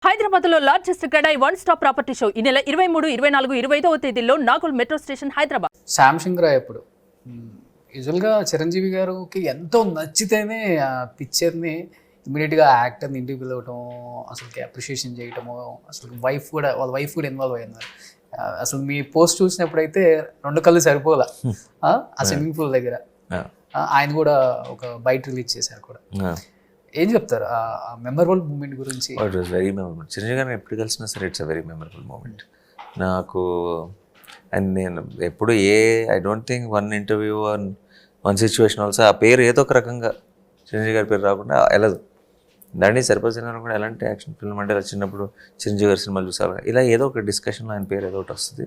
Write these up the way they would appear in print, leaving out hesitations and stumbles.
హైదరాబాద్ లో largest CREDAI one stop property show ఈ నెల 23, 24, 25వ తేదీల్లో నాగోల్ మెట్రో స్టేషన్ హైదరాబాద్. శాంసింగ్ రాయ్ అప్పుడు యూజువల్గా చిరంజీవి గారికి ఎంతో నచ్చితేనే ఆ పిక్చర్ని ఇమీడియట్గా యాక్టర్ని ఇంటికి పిలవటం, అసలుకి అప్రిషియేషన్ చేయటము, అసలు వాళ్ళ వైఫ్ కూడా ఇన్వాల్వ్ అయ్యారు. అసలు మీ పోస్ట్ చూసినప్పుడైతే రెండు కళ్ళు సరిపోలా ఆ స్విమ్మింగ్ పూల్ దగ్గర. ఆయన కూడా ఒక బైట్ రిలీజ్ చేశారు కూడా. ఏం చెప్తారు ఆ మెమరబుల్ మూమెంట్ గురించి? It was very memorable. Chiranjeevi గారిని ఎప్పుడు కలిసినా సరే it's a very memorable moment నాకు. అండ్ నేను ఎప్పుడు I don't think one interview one situation also ఆ పేరు ఏదో ఒక రకంగా చిరంజీవి గారి పేరు రాకుండా వెళ్ళదు. దాన్ని సరిపోతున్న కూడా ఎలాంటి యాక్షన్ ఫిల్మ్ అంటే చిన్నప్పుడు చిరంజీవి గారి సినిమాలు చూసారు, ఇలా ఏదో ఒక డిస్కషన్లో ఆయన పేరు ఏదో ఒకటి వస్తుంది.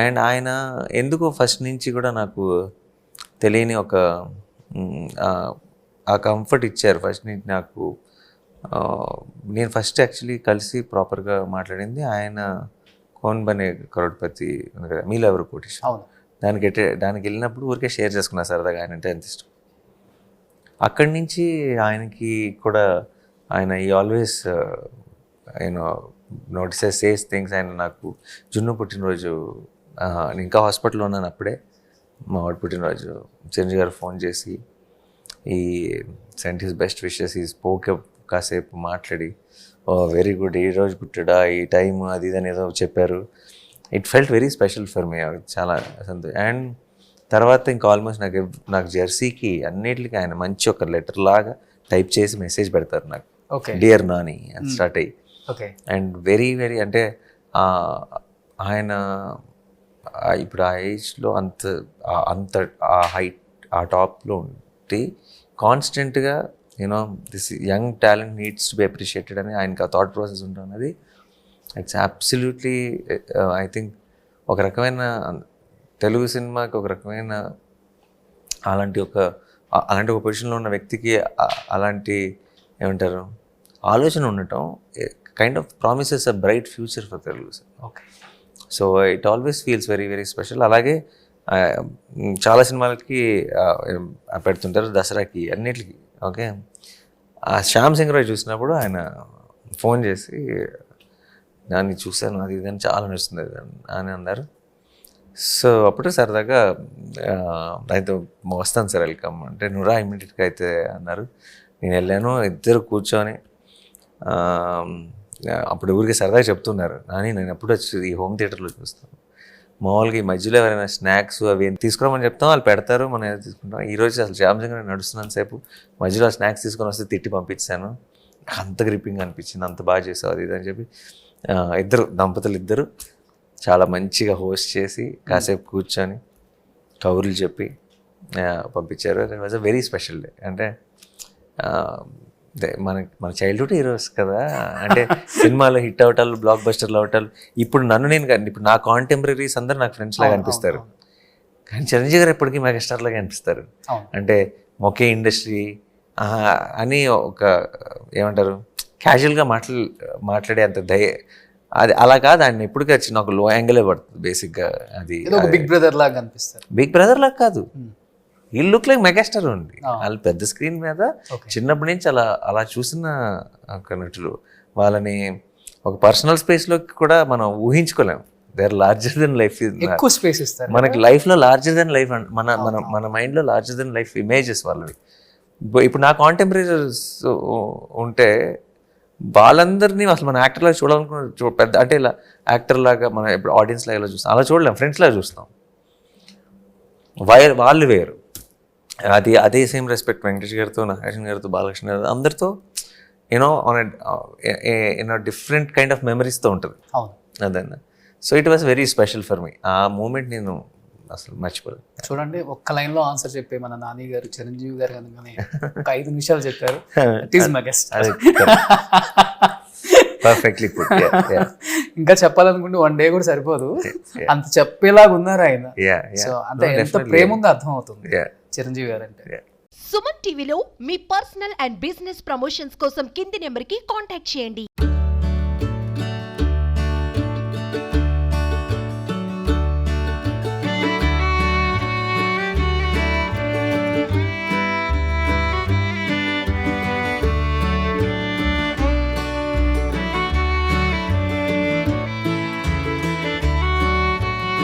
అండ్ ఆయన ఎందుకో ఫస్ట్ నుంచి కూడా నాకు తెలియని ఒక ఆ కంఫర్ట్ ఇచ్చారు ఫస్ట్ నుంచి నాకు. నేను ఫస్ట్ యాక్చువల్లీ కలిసి ప్రాపర్గా మాట్లాడింది ఆయన కౌన్ బనే కరోడ్పతి ఉంది కదా, మీలో ఎవరు కోటేశ్వర్, దానికి వెళ్ళినప్పుడు ఊరికే షేర్ చేసుకున్నా సరదాగా, ఆయన అంటే ఎంత ఇష్టం. అక్కడి నుంచి ఆయనకి కూడా ఆయన ఈ ఆల్వేస్ నోటీసెస్ సేస్ థింగ్స్. ఆయన నాకు జున్ను పుట్టినరోజు ఇంకా హాస్పిటల్లో ఉన్నాను అప్పుడే, మా వాడు పుట్టినరోజు చిరంజీవి గారు ఫోన్ చేసి ఈ సెంట్ హిస్ బెస్ట్ విషెస్, ఈ స్పోక్ కాసేపు మాట్లాడి ఓ వెరీ గుడ్, ఈ రోజు పుట్టాడా, ఈ టైం అది ఇది అని ఏదో చెప్పారు. It felt very special for మీ, చాలా సంతోషం. అండ్ తర్వాత ఇంకా ఆల్మోస్ట్ నాకు జెర్సీకి అన్నిటికీ ఆయన మంచి ఒక లెటర్ లాగా టైప్ చేసి మెసేజ్ పెడతారు నాకు, డియర్ నాని అని స్టార్ట్ అయ్యి. అండ్ వెరీ వెరీ అంటే ఆయన ఇప్పుడు ఆ ఏజ్లో అంత ఆ హైట్ ఆ టాప్లో ఉంటే కాన్స్టెంట్గా this young talent needs to be appreciated అని ఆయనకి ఆ థాట్ ప్రాసెస్ ఉంటుంది. ఇట్స్ అబ్సల్యూట్లీ ఐ థింక్ ఒక రకమైన తెలుగు సినిమాకి ఒక రకమైన అలాంటి ఒక పొజిషన్లో ఉన్న వ్యక్తికి అలాంటి ఏమంటారు ఆలోచన ఉండటం kind of promises a bright future for Telugu cinema. So it always feels very very special. అలాగే చాలా సినిమాలకి పెడుతుంటారు, దసరాకి అన్నిటికీ. ఓకే, ఆ శ్యామ్ సింగ్ రాయ్ చూసినప్పుడు ఆయన ఫోన్ చేసి దాన్ని చూశాను, అది ఇదని చాలా నడుస్తుంది అని అన్నారు. సో అప్పుడు సరదాగా అయితే వస్తాను సార్, వెల్కమ్ అంటే నువ్వురా ఇమ్మీడియట్గా అయితే అన్నారు. నేను వెళ్ళాను, ఇద్దరు కూర్చొని అప్పుడు ఊరికి సరదాగా చెప్తున్నారు, కానీ నేను ఎప్పుడు వచ్చి ఈ హోమ్ థియేటర్లో చూస్తాను, మామూలుగా ఈ మధ్యలో ఎవరైనా స్నాక్స్ అవి తీసుకురామని చెప్తాం, వాళ్ళు పెడతారు, మనం ఏదో తీసుకుంటాం. ఈరోజు అసలు శ్యామ్ సింగ్ నడుస్తున్నాను సేపు మధ్యలో స్నాక్స్ తీసుకొని వస్తే తిట్టి పంపించాను, అంత గ్రిప్పింగ్ అనిపించింది, అంత బాగా చేసావు అది ఇది అని చెప్పి దంపతులు ఇద్దరు చాలా మంచిగా హోస్ట్ చేసి కాసేపు కూర్చొని కబుర్లు చెప్పి పంపించారు. It was a very special day. అంటే మన చైల్డ్హుడ్ హీరోస్ కదా, అంటే సినిమాలో హిట్ అవటాలు, బ్లాక్ బస్టర్లు అవటాలు. ఇప్పుడు ఇప్పుడు నా కాంటెంపరీస్ అందరూ నాకు ఫ్రెండ్స్ లాగా అనిపిస్తారు, కానీ చిరంజీవి గారు ఎప్పటికీ మెగాస్టార్ లాగా అనిపిస్తారు. అంటే ఒకే ఇండస్ట్రీ అని ఒక ఏమంటారు క్యాజువల్గా మాట్లాడే అంత అది అలా కాదు. ఆయన ఎప్పటికీ వచ్చి నాకు లో యాంగిలే పడుతుంది బేసిక్గా. అది బిగ్ బ్రదర్ లాగా అనిపిస్తారు. బిగ్ బ్రదర్ లాగా కాదు, ఈ లుక్ లైక్ మెగాస్టార్ ఉంది. వాళ్ళు పెద్ద స్క్రీన్ మీద చిన్నప్పటి నుంచి అలా చూసిన ఒక నటులు, వాళ్ళని ఒక పర్సనల్ స్పేస్లోకి కూడా మనం ఊహించుకోలేము. They are larger than life. ఎక్కువ స్పేస్ ఇస్తారు మనకి లైఫ్లో లార్జర్ దెన్ లైఫ్, మన మైండ్లో లార్జర్ దెన్ లైఫ్ ఇమేజెస్ వాళ్ళవి. ఇప్పుడు నా కాంటెంపరీస్ ఉంటే వాళ్ళందరినీ అసలు మన యాక్టర్ లాగా చూడాలనుకున్న పెద్ద అంటే ఇలా యాక్టర్ లాగా మనం ఇప్పుడు ఆడియన్స్ లాగా ఇలా చూస్తాం, అలా చూడలేం, ఫ్రెండ్స్ లాగా చూస్తాం. వాళ్ళు వేరు. అదే సేమ్ రెస్పెక్ట్ వెంకటేష్ గారితో, నాగార్జున గారితో, బాలకృష్ణ గారితో, అందరితో డిఫరెంట్ కైండ్ ఆఫ్ మెమరీస్తో ఉంటుంది అదన్నా. So it was very special for me. ఆ మూమెంట్ నేను అసలు మర్చిపోలేదు. చూడండి, ఒక్క లైన్లో ఆన్సర్ చెప్పే మన నాని గారు చిరంజీవి గారు కనుకనే ఒక 5 నిమిషాలు చెప్పారు. It is my guest. Perfectly put. ఇంకా చెప్పాలనుకుంటే 1 డే కూడా సరిపోదు, అంత చెప్పేలాగా ఉన్నారు ఆయన. సో అంటే ఎంత ప్రేమ ఉందో అర్థం అవుతుంది చిరంజీవి గారు అంటే. సుమన్ టీవీలో మీ పర్సనల్ అండ్ బిజినెస్ ప్రమోషన్స్ కోసం కింది నెంబర్కి కాంటాక్ట్ చేయండి.